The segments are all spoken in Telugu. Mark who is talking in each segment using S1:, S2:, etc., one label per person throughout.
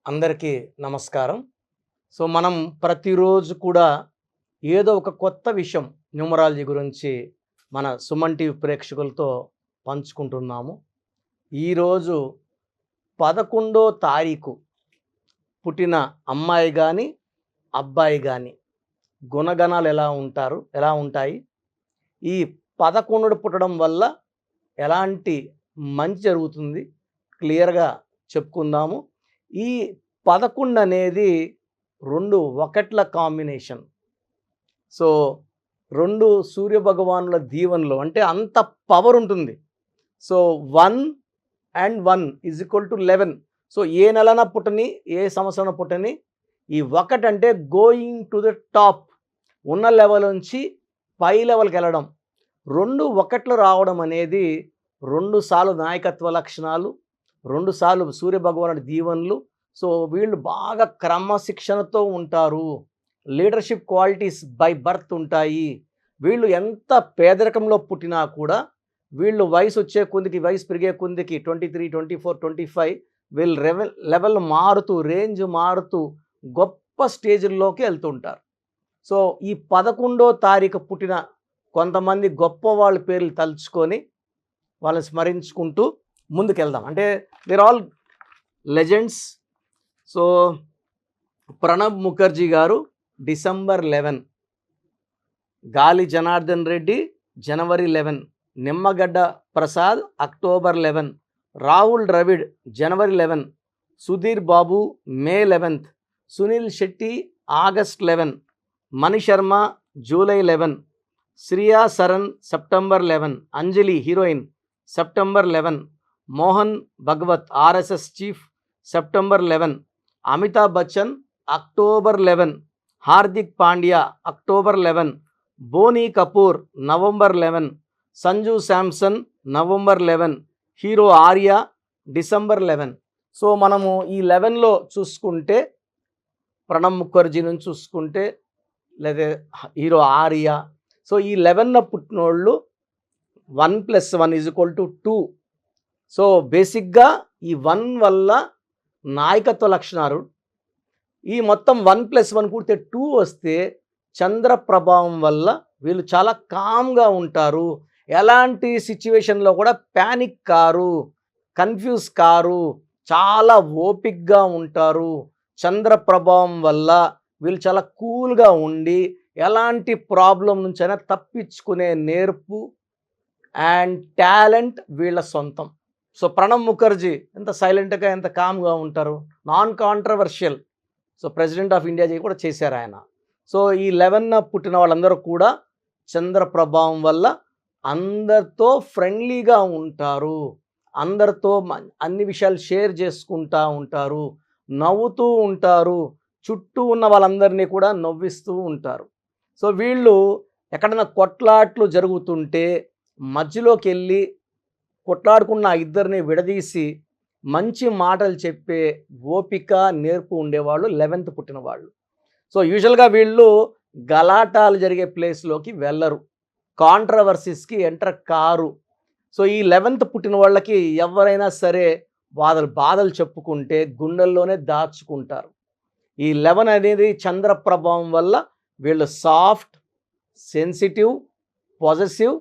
S1: అందరికీ నమస్కారం. మనం ప్రతిరోజు కూడా ఏదో ఒక కొత్త విషయం న్యూమరాలజీ గురించి మన సుమన్ టీవీ ప్రేక్షకులతో పంచుకుంటున్నాము. ఈరోజు 11వ తారీఖు పుట్టిన అమ్మాయి కానీ అబ్బాయి కానీ గుణగణాలు ఎలా ఉంటాయి, ఈ 11 పుట్టడం వల్ల ఎలాంటి మంచి జరుగుతుంది క్లియర్గా చెప్పుకుందాము. ఈ 11 అనేది 2 ఒకట్ల కాంబినేషన్. సో 2 సూర్య భగవానుల దీవెనలో అంటే అంత పవర్ ఉంటుంది. So 1 and 1 = 11. సో ఏ నెలన పుట్టని, ఏ సంవత్సరం పుట్టని, ఈ 1 అంటే గోయింగ్ టు ద టాప్, ఉన్న లెవెల్ నుంచి పై లెవెల్కి వెళ్ళడం. 2 ఒకట్లు రావడం అనేది 2 సార్లు నాయకత్వ లక్షణాలు, 2 సార్లు సూర్య భగవానుడి దీవెనలు. సో వీళ్ళు బాగా క్రమశిక్షణతో ఉంటారు, లీడర్షిప్ క్వాలిటీస్ బై బర్త్ ఉంటాయి. వీళ్ళు ఎంత పేదరికంలో పుట్టినా కూడా వీళ్ళు వయసు వచ్చే కొద్దికి, వయసు పెరిగే కొద్దికి 23, 24, 25 వీళ్ళు లెవెల్ మారుతూ, రేంజ్ మారుతూ గొప్ప స్టేజ్ల్లోకి వెళ్తుంటారు. సో ఈ 11వ తారీఖు పుట్టిన కొంతమంది గొప్ప వాళ్ళ పేర్లు తలుచుకొని వాళ్ళని స్మరించుకుంటూ ముందుకెళ్దాం. అంటే they're all legends. So Pranab Mukherjee గారు డిసెంబర్ 11, గాలి జనార్దన్ రెడ్డి జనవరి 11, నిమ్మగడ్డ ప్రసాద్ అక్టోబర్ 11, రాహుల్ ద్రవిడ్ జనవరి 11, Sudheer Babu May 11, Suniel Shetty August 11, Mani Sharma July 11, Shriya Saran September 11, Anjali heroine September 11, Mohan Bhagwat RSS chief September 11, Amitabh Bachchan October 11, Hardik Pandya October 11, Boney Kapoor November 11, Sanju Samson November 11, hero Arya December 11. So మనము ఈ 11లో చూసుకుంటే ప్రణబ్ ముఖర్జీ నుంచి చూసుకుంటే, లేదా హీరో ఆర్య, సో ఈ 11న పుట్టినోళ్ళు 1 + 1 = 2. సో బేసిక్గా ఈ 1 వల్ల నాయకత్వ లక్షణాలు, ఈ మొత్తం 1 + 1 కూడితే 2 వస్తే చంద్ర ప్రభావం వల్ల వీళ్ళు చాలా కామ్గా ఉంటారు. ఎలాంటి సిచ్యువేషన్లో కూడా ప్యానిక్ కారు, కన్ఫ్యూజ్ కారు, చాలా ఓపిక్గా ఉంటారు. చంద్ర ప్రభావం వల్ల వీళ్ళు చాలా కూల్గా ఉండి ఎలాంటి ప్రాబ్లం నుంచైనా తప్పించుకునే నేర్పు అండ్ టాలెంట్ వీళ్ళ సొంతం. సో ప్రణబ్ ముఖర్జీ ఎంత సైలెంట్గా, ఎంత కామ్గా ఉంటారు, non controversial. So president of India కూడా చేశారు ఆయన. సో ఈ 11న పుట్టిన వాళ్ళందరూ కూడా చంద్ర ప్రభావం వల్ల అందరితో ఫ్రెండ్లీగా ఉంటారు, అందరితో అన్ని విషయాలు షేర్ చేసుకుంటూ ఉంటారు, నవ్వుతూ ఉంటారు, చుట్టూ ఉన్న వాళ్ళందరినీ కూడా నవ్విస్తూ ఉంటారు. సో వీళ్ళు ఎక్కడైనా కొట్లాట్లు జరుగుతుంటే మధ్యలోకి వెళ్ళి కొట్లాడుకున్న ఇద్దరిని విడదీసి మంచి మాటలు చెప్పే ఓపిక, నేర్పు ఉండేవాళ్ళు 11th పుట్టిన వాళ్ళు. సో యూజువల్గా వీళ్ళు గలాటాలు జరిగే ప్లేస్లోకి వెళ్ళరు, కాంట్రవర్సీస్కి ఎంటర్ కారు. సో ఈ 11th పుట్టిన వాళ్ళకి ఎవరైనా సరే బాధలు చెప్పుకుంటే గుండెల్లోనే దాచుకుంటారు. ఈ 11 అనేది చంద్ర ప్రభావం వల్ల వీళ్ళు soft, sensitive, possessive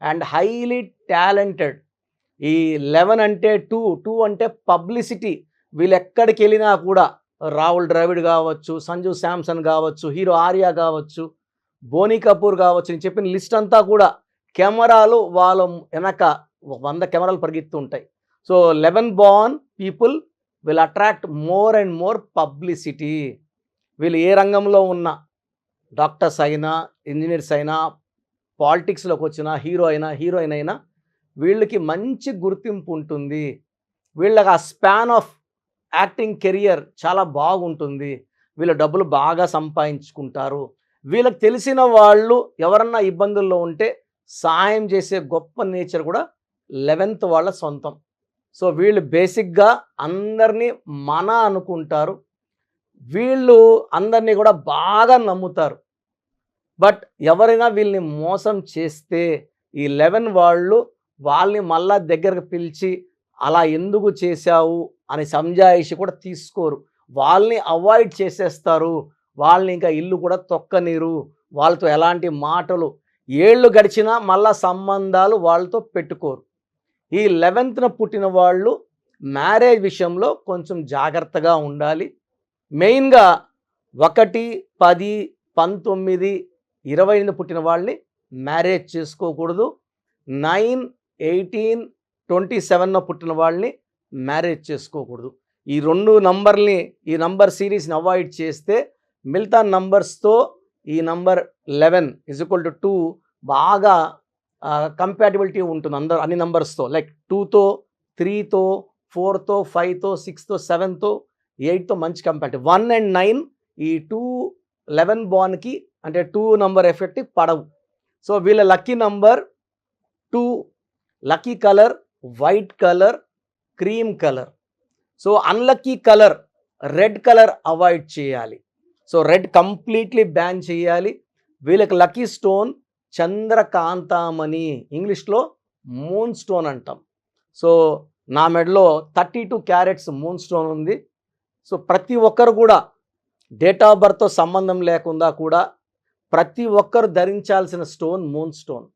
S1: and highly talented. ఈ 11 అంటే 2 అంటే పబ్లిసిటీ. వీళ్ళు ఎక్కడికి వెళ్ళినా కూడా రాహుల్ ద్రవిడ్ కావచ్చు, సంజు శాంసన్ కావచ్చు, హీరో ఆర్య కావచ్చు, బోనీ కపూర్ కావచ్చు, నేను చెప్పిన లిస్ట్ అంతా కూడా కెమెరాలు వాళ్ళ వెనక 100 కెమెరాలు పరిగెత్తుంటాయి. So 11 born people will attract more and more publicity. వీళ్ళు ఏ రంగంలో ఉన్న డాక్టర్స్ అయినా, ఇంజనీర్స్ అయినా, పాలిటిక్స్లోకి వచ్చిన హీరోయిన్ అయినా వీళ్ళకి మంచి గుర్తింపు ఉంటుంది. వీళ్ళకి ఆ స్పాన్ ఆఫ్ యాక్టింగ్ కెరియర్ చాలా బాగుంటుంది. వీళ్ళు డబ్బులు బాగా సంపాదించుకుంటారు. వీళ్ళకి తెలిసిన వాళ్ళు ఎవరన్నా ఇబ్బందుల్లో ఉంటే సాయం చేసే గొప్ప నేచర్ కూడా 11th వాళ్ళ సొంతం. సో వీళ్ళు బేసిక్గా అందరినీ అనుకుంటారు. వీళ్ళు అందరినీ కూడా బాగా నమ్ముతారు. బట్ ఎవరైనా వీళ్ళని మోసం చేస్తే ఈ 11 వాళ్ళు వాళ్ళని మళ్ళా దగ్గరకు పిలిచి అలా ఎందుకు చేశావు అని సంజాయిషి కూడా తీసుకోరు. వాళ్ళని అవాయిడ్ చేసేస్తారు. వాళ్ళని ఇంకా ఇల్లు కూడా తొక్కనీరు. వాళ్ళతో ఎలాంటి మాటలు ఏళ్ళు గడిచినా మళ్ళా సంబంధాలు వాళ్ళతో పెట్టుకోరు. ఈ 11th పుట్టిన వాళ్ళు మ్యారేజ్ విషయంలో కొంచెం జాగ్రత్తగా ఉండాలి. మెయిన్గా 1, 10, 19, 28 పుట్టిన వాళ్ళని మ్యారేజ్ చేసుకోకూడదు. 9, 18, 27 పుట్టిన వాళ్ళని మ్యారేజ్ చేసుకోకూడదు. ఈ 2 నంబర్ని, ఈ నంబర్ సిరీస్ని అవాయిడ్ చేస్తే మిగతా నంబర్స్తో ఈ నంబర్ 11 2 బాగా కంపాటిబిలిటీ ఉంటుంది అన్ని నంబర్స్తో. లైక్ 2తో, 3తో, 4తో, 5తో, 6తో, 7తో, 8తో మంచి కంపాటిబిలిటీ. 1 and 9 ఈ 2, 11 బాన్కి అంటే 2 నంబర్ ఎఫెక్ట్ పడవు. సో వీళ్ళ lucky number 2, lucky colour white colour, cream colour. So unlucky colour red colour avoid చేయాలి. సో రెడ్ కంప్లీట్లీ బ్యాన్ చేయాలి. వీళ్ళకి లక్కీ స్టోన్ చంద్రకాంతామణి, ఇంగ్లీష్లో మూన్ స్టోన్ అంటాం. సో నా మెడలో 32 క్యారెట్స్ మూన్ స్టోన్ ఉంది. సో ప్రతి ఒక్కరు కూడా డేట్ ఆఫ్ బర్త్తో సంబంధం లేకుండా కూడా ప్రతి ఒక్కరు ధరించాల్సిన స్టోన్ మూన్ స్టోన్.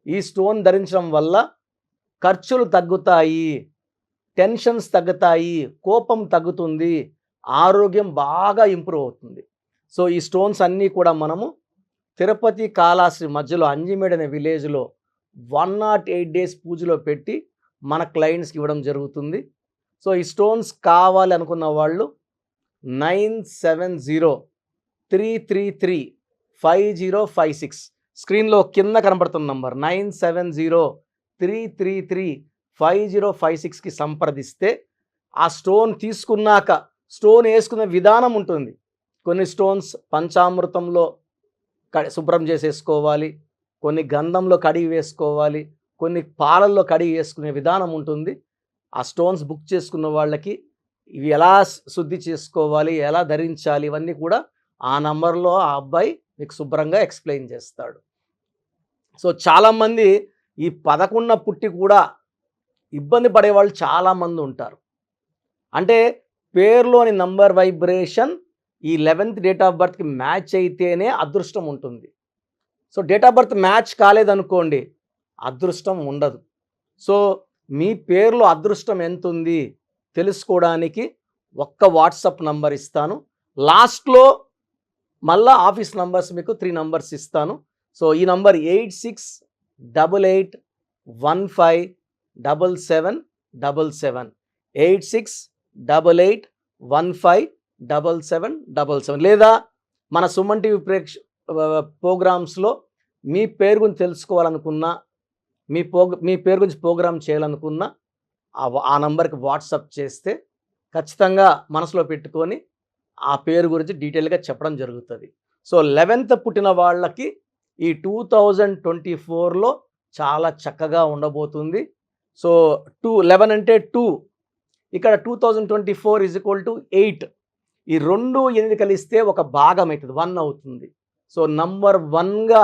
S1: ఈ స్టోన్ ధరించడం వల్ల ఖర్చులు తగ్గుతాయి, టెన్షన్స్ తగ్గుతాయి, కోపం తగ్గుతుంది, ఆరోగ్యం బాగా ఇంప్రూవ్ అవుతుంది. సో ఈ స్టోన్స్ అన్నీ కూడా మనము తిరుపతి కాళహస్తి మధ్యలో అంజిమేడ్ అనే విలేజ్లో 108 days పూజలో పెట్టి మన క్లయింట్స్కి ఇవ్వడం జరుగుతుంది. సో ఈ స్టోన్స్ కావాలి అనుకున్న వాళ్ళు 9703335056 స్క్రీన్లో కింద కనబడుతున్న నంబర్ 9703335056కి సంప్రదిస్తే ఆ స్టోన్ తీసుకున్నాక స్టోన్ వేసుకునే విధానం ఉంటుంది. కొన్ని స్టోన్స్ పంచామృతంలో శుభ్రం చేసేసుకోవాలి, కొన్ని గంధంలో కడిగి వేసుకోవాలి, కొన్ని పాలల్లో కడిగి వేసుకునే విధానం ఉంటుంది. ఆ స్టోన్స్ బుక్ చేసుకున్న వాళ్ళకి ఇవి ఎలా శుద్ధి చేసుకోవాలి, ఎలా ధరించాలి, ఇవన్నీ కూడా ఆ నంబర్లో ఆ అబ్బాయి మీకు శుభ్రంగా ఎక్స్ప్లెయిన్ చేస్తాడు. సో చాలామంది ఈ 11 పుట్టి కూడా ఇబ్బంది పడేవాళ్ళు చాలామంది ఉంటారు. అంటే పేరులోని నంబర్ వైబ్రేషన్ ఈ 11th డేట్ ఆఫ్ బర్త్కి మ్యాచ్ అయితేనే అదృష్టం ఉంటుంది. So date of birth match కాలేదనుకోండి, అదృష్టం ఉండదు. సో మీ పేరులో అదృష్టం ఎంత ఉంది తెలుసుకోవడానికి ఒక్క వాట్సాప్ నంబర్ ఇస్తాను. లాస్ట్లో మళ్ళా ఆఫీస్ నంబర్స్ మీకు 3 నంబర్స్ ఇస్తాను. సో ఈ నంబర్ 8688157777 8688157777 లేదా మన సుమన్ టీవీ ప్రోగ్రామ్స్లో మీ పేరు గురించి తెలుసుకోవాలనుకున్నా, మీ పేరు గురించి ప్రోగ్రామ్ చేయాలనుకున్నా ఆ నంబర్కి వాట్సాప్ చేస్తే ఖచ్చితంగా మనసులో పెట్టుకొని ఆ పేరు గురించి డీటెయిల్గా చెప్పడం జరుగుతుంది. సో 11th పుట్టిన వాళ్ళకి ఈ 2024లో చాలా చక్కగా ఉండబోతుంది. సో 11 అంటే 2, ఇక్కడ 2024 = 8. ఈ 2, 8 కలిస్తే ఒక భాగం అవుతుంది, 1 అవుతుంది. సో నంబర్ 1గా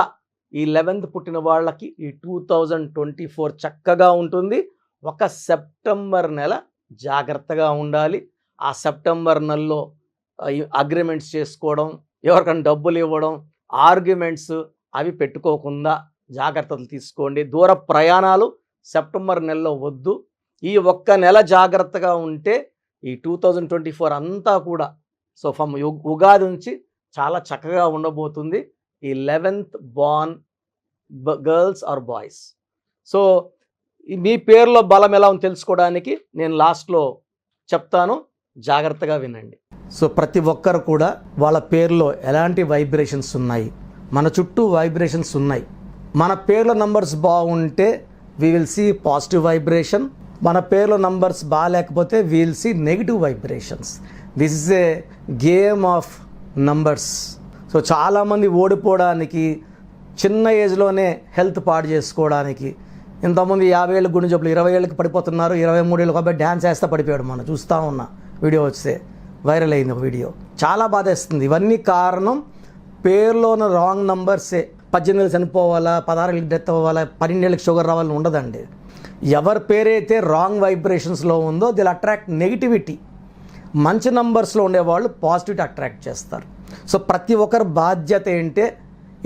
S1: ఈ 11th పుట్టిన వాళ్ళకి ఈ 2024 చక్కగా ఉంటుంది. ఒక సెప్టెంబర్ నెల జాగ్రత్తగా ఉండాలి. ఆ సెప్టెంబర్ నెలలో అగ్రిమెంట్స్ చేసుకోవడం, ఎవరికైనా డబ్బులు ఇవ్వడం, ఆర్గ్యుమెంట్స్ అవి పెట్టుకోకుండా జాగ్రత్తలు తీసుకోండి. దూర ప్రయాణాలు సెప్టెంబర్ నెలలో వద్దు. ఈ ఒక్క నెల జాగ్రత్తగా ఉంటే ఈ 2024 అంతా కూడా సో ఫ్రమ్ ఉగాది నుంచి చాలా చక్కగా ఉండబోతుంది ఈ 11th born girls or boys. So మీ పేరులో బలం ఎలా ఉందో తెలుసుకోవడానికి నేను లాస్ట్లో చెప్తాను, జాగ్రత్తగా వినండి. సో ప్రతి ఒక్కరు కూడా వాళ్ళ పేరులో ఎలాంటి వైబ్రేషన్స్ ఉన్నాయి, మన చుట్టూ వైబ్రేషన్స్ ఉన్నాయి. మన పేర్ల నంబర్స్ బాగుంటే we will see positive vibration. మన పేర్ల నంబర్స్ బాగాలేకపోతే we will see negative vibrations. This is a game of numbers. So చాలామంది ఓడిపోవడానికి, చిన్న ఏజ్లోనే హెల్త్ పాడు చేసుకోవడానికి, ఇంతమంది 50 ఏళ్ళకి గుండె జబ్బులు 20 ఏళ్ళకి పడిపోతున్నారు, 23 ఏళ్ళకి అబ్బాయి డ్యాన్స్ వేస్తే పడిపోయాడు. మనం చూస్తూ ఉన్న వీడియో వస్తే వైరల్ అయింది ఒక వీడియో, చాలా బాధేస్తుంది. ఇవన్నీ కారణం పేరులో ఉన్న రాంగ్ నంబర్సే. 18 ఏళ్ళు చనిపోవాలా, 16 ఏళ్ళకి డెత్ అవ్వాలా, 12 ఏళ్ళకి షుగర్ రావాలని ఉండదండి. ఎవరి పేరైతే రాంగ్ వైబ్రేషన్స్లో ఉందో దిల్ అట్రాక్ట్ నెగిటివిటీ. మంచి నంబర్స్లో ఉండేవాళ్ళు పాజిటివిటీ అట్రాక్ట్ చేస్తారు. సో ప్రతి ఒక్కరి బాధ్యత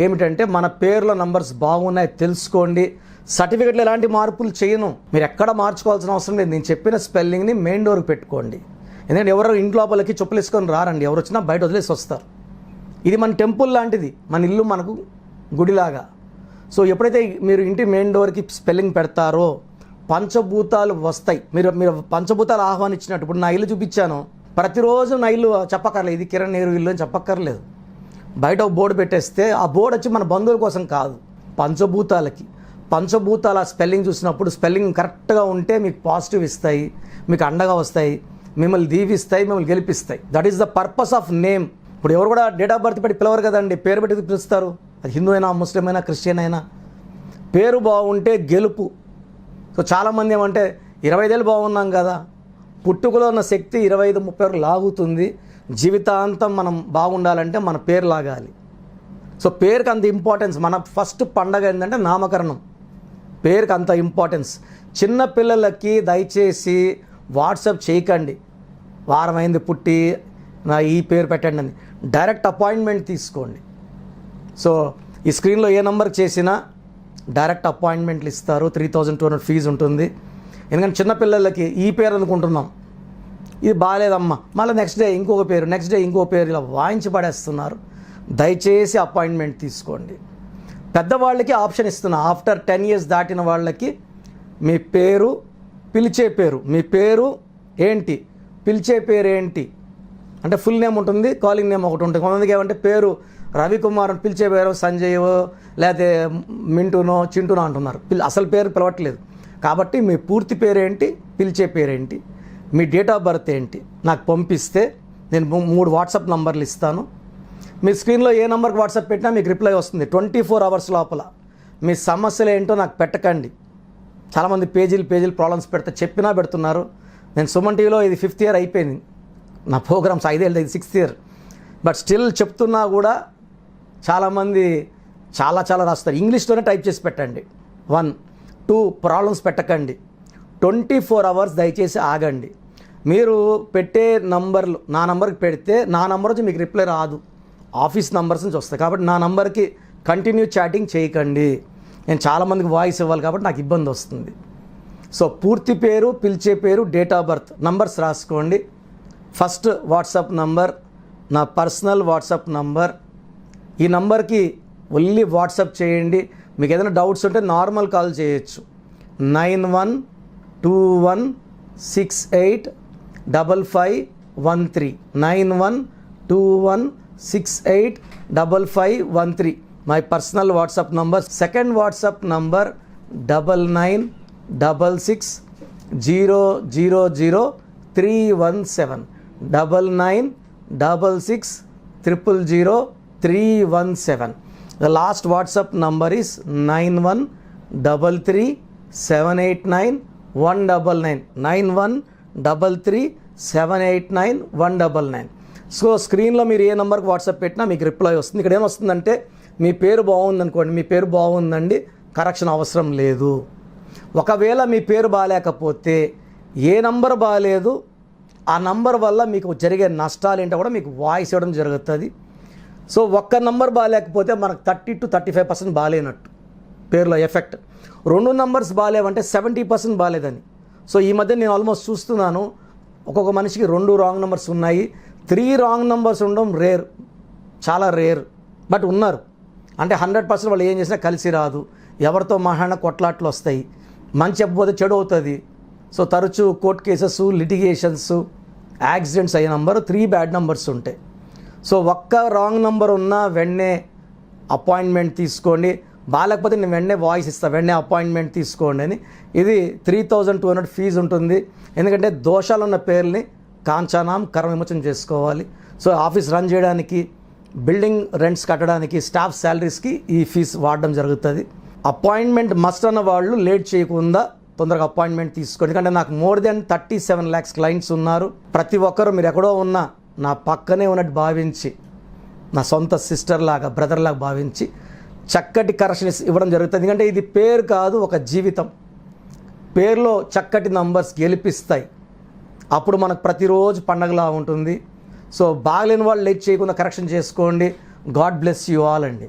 S1: ఏమిటంటే మన పేర్లో నంబర్స్ బాగున్నాయి తెలుసుకోండి. సర్టిఫికెట్లో ఎలాంటి మార్పులు చేయను, మీరు ఎక్కడ మార్చుకోవాల్సిన అవసరం లేదు. నేను చెప్పిన స్పెల్లింగ్ని మెయిన్ డోర్కి పెట్టుకోండి. ఎందుకంటే ఎవరు ఇంట్లోపలికి చెప్పులు వేసుకొని రారండి, ఎవరు వచ్చినా బయట వదిలేసి వస్తారు. ఇది మన టెంపుల్ లాంటిది, మన ఇల్లు మనకు గుడిలాగా. సో ఎప్పుడైతే మీరు ఇంటి మెయిన్ డోర్కి స్పెల్లింగ్ పెడతారో పంచభూతాలు వస్తాయి. మీరు పంచభూతాలు ఆహ్వానించినట్టు. ఇప్పుడు నా ఇల్లు చూపించాను, ప్రతిరోజు నా ఇల్లు చెప్పక్కర్లేదు, ఇది కిరణ్ నేరు ఇల్లు అని చెప్పక్కర్లేదు. బయట ఒక బోర్డు పెట్టేస్తే ఆ బోర్డు వచ్చి మన బంధువుల కోసం కాదు, పంచభూతాలకి. పంచభూతాల స్పెల్లింగ్ చూసినప్పుడు స్పెల్లింగ్ కరెక్ట్గా ఉంటే మీకు పాజిటివ్ ఇస్తాయి, మీకు అండగా వస్తాయి, మిమ్మల్ని దీవిస్తాయి, మిమ్మల్ని గెలిపిస్తాయి. That is the purpose of name. ఇప్పుడు ఎవరు కూడా డేట్ ఆఫ్ బర్త్ పెట్టి పిలవరు కదండి, పేరు పెట్టి పిలుస్తారు. అది హిందూ అయినా, ముస్లిం అయినా, క్రిస్టియన్ అయినా. పేరు బాగుంటే గెలుపు. సో చాలామంది ఏమంటే 25 ఏళ్ళు బాగున్నాం కదా, పుట్టుకలో ఉన్న శక్తి 25-30 లాగుతుంది. జీవితాంతం మనం బాగుండాలంటే మన పేరు లాగాలి. సో పేరుకి అంత ఇంపార్టెన్స్. మన ఫస్ట్ పండగ ఏంటంటే నామకరణం. పేరుకి అంత ఇంపార్టెన్స్. చిన్న పిల్లలకి దయచేసి వాట్సాప్ చేయకండి, వారం అయింది పుట్టి నా ఈ పేరు పెట్టండి అని. డైరెక్ట్ అపాయింట్మెంట్ తీసుకోండి. సో ఈ స్క్రీన్లో ఏ నెంబర్కి చేసినా డైరెక్ట్ అపాయింట్మెంట్లు ఇస్తారు. 3200 ఫీజు ఉంటుంది. ఎందుకంటే చిన్నపిల్లలకి ఈ పేరు అనుకుంటున్నాం, ఇది బాగాలేదమ్మా, మళ్ళీ నెక్స్ట్ డే ఇంకొక పేరు, నెక్స్ట్ డే ఇంకో పేరు, ఇలా వాయించి పడేస్తున్నారు. దయచేసి అపాయింట్మెంట్ తీసుకోండి. పెద్దవాళ్ళకి ఆప్షన్ ఇస్తున్నా, ఆఫ్టర్ 10 years దాటిన వాళ్ళకి మీ పేరు, పిలిచే పేరు, మీ పేరు ఏంటి, పిలిచే పేరు ఏంటి అంటే ఫుల్ నేమ్ ఉంటుంది, కాలింగ్ నేమ్ ఒకటి ఉంటుంది. కొంతమందికి ఏమంటే పేరు రవికుమార్ అని పిలిచే పేరు సంజయ్ లేకపోతే మింటూనో చింటూనో అంటున్నారు. అసలు పేరు పిలవట్లేదు. కాబట్టి మీ పూర్తి పేరేంటి, పిలిచే పేరేంటి, మీ డేట్ ఆఫ్ బర్త్ ఏంటి నాకు పంపిస్తే నేను 3 వాట్సాప్ నంబర్లు ఇస్తాను. మీ స్క్రీన్లో ఏ నెంబర్కి వాట్సాప్ పెట్టినా మీకు రిప్లై వస్తుంది 24 hours లోపల. మీ సమస్యలు ఏంటో నాకు పెట్టకండి. చాలామంది పేజీలు ప్రాబ్లమ్స్ చెప్పినా పెడుతున్నారు. నేను సుమన్ టీవీలో ఇది 5th year అయిపోయింది, నా ప్రోగ్రామ్స్ 5 ఏళ్ళు, ఇది 6th year. బట్ స్టిల్ చెప్తున్నా కూడా చాలామంది చాలా రాస్తారు. ఇంగ్లీష్లోనే టైప్ చేసి పెట్టండి. 1, 2 ప్రాబ్లమ్స్ పెట్టకండి. 24 hours దయచేసి ఆగండి. మీరు పెట్టే నంబర్లు నా నంబర్కి పెడితే నా నంబర్ నుంచి మీకు రిప్లై రాదు, ఆఫీస్ నంబర్స్ నుంచి వస్తాయి. కాబట్టి నా నంబర్కి కంటిన్యూ చాటింగ్ చేయకండి. నేను చాలామందికి వాయిస్ ఇవ్వాలి కాబట్టి నాకు ఇబ్బంది వస్తుంది. సో పూర్తి పేరు, పిలిచే పేరు, డేట్ ఆఫ్ బర్త్, నంబర్స్ రాసుకోండి. ఫస్ట్ వాట్సాప్ నంబర్ నా పర్సనల్ వాట్సాప్ నంబర్. ఈ నంబర్కి ఓన్లీ వాట్సాప్ చేయండి. మీకు ఏదైనా డౌట్స్ ఉంటే నార్మల్ కాల్ చేయొచ్చు. 9121685513 9121685513 my personal WhatsApp number. Second WhatsApp number 9966000317 9966000317. The last WhatsApp number is 9133789199 9133789199. So స్క్రీన్లో మీరు ఏ నెంబర్కి వాట్సాప్ పెట్టినా మీకు రిప్లై వస్తుంది. ఇక్కడ ఏమొస్తుందంటే మీ పేరు బాగుందనుకోండి, మీ పేరు బాగుందండి, కరెక్షన్ అవసరం లేదు. ఒకవేళ మీ పేరు బాగాలేకపోతే ఏ నంబర్ బాగాలేదు ఆ నంబర్ వల్ల మీకు జరిగే నష్టాలు ఏంటో కూడా మీకు వాయిస్ ఇవ్వడం జరుగుతుంది. సో ఒక్క నంబర్ బాగాలేకపోతే మనకు 30 to 35% బాగాలేనట్టు పేరులో ఎఫెక్ట్. 2 నంబర్స్ బాగాలేవంటే 70% బాగాలేదని. సో ఈ మధ్య నేను ఆల్మోస్ట్ చూస్తున్నాను, ఒక్కొక్క మనిషికి 2 రాంగ్ నెంబర్స్ ఉన్నాయి. 3 రాంగ్ నెంబర్స్ ఉండడం రేర్, చాలా రేర్. బట్ ఉన్నారు. అంటే 100% వాళ్ళు ఏం చేసినా కలిసి రాదు. ఎవరితో మహాన కొట్లాట్లు వస్తాయి. మంచి చెప్పకపోతే చెడు అవుతుంది. సో తరచూ కోర్టు కేసెస్, లిటిగేషన్స్, యాక్సిడెంట్స్ అయ్యే నంబర్ 3 బ్యాడ్ నెంబర్స్ ఉంటాయి. సో ఒక్క రాంగ్ నెంబర్ ఉన్నా వెంటనే అపాయింట్మెంట్ తీసుకోండి. బాగాలేకపోతే నేను వెంటనే వాయిస్ ఇస్తాను, వెంటనే అపాయింట్మెంట్ తీసుకోండి అని. ఇది 3200 ఫీజు ఉంటుంది. ఎందుకంటే దోషాలు ఉన్న పేర్లని కాంచానాం కర్మ విమోచన చేసుకోవాలి. సో ఆఫీస్ రన్ చేయడానికి, బిల్డింగ్ రెంట్స్ కట్టడానికి, స్టాఫ్ శాలరీస్కి ఈ ఫీజు వాడడం జరుగుతుంది. అపాయింట్మెంట్ మస్ట్ అన్న వాళ్ళు లేట్ చేయకుండా తొందరగా అపాయింట్మెంట్ తీసుకోండి. ఎందుకంటే నాకు more than 37 lakhs క్లయింట్స్ ఉన్నారు. ప్రతి ఒక్కరు మీరు ఎక్కడో ఉన్నా నా పక్కనే ఉన్నట్టు భావించి, నా సొంత సిస్టర్ లాగా, బ్రదర్ లాగా భావించి చక్కటి కరెక్షన్స్ ఇవ్వడం జరుగుతుంది. ఎందుకంటే ఇది పేరు కాదు, ఒక జీవితం. పేరులో చక్కటి నంబర్స్ గెలిపిస్తాయి. అప్పుడు మనకు ప్రతిరోజు పండగలా ఉంటుంది. సో బాగలేని వాళ్ళు లేట్ చేయకుండా కరెక్షన్ చేసుకోండి. గాడ్ బ్లెస్ యూ ఆల్ అండి.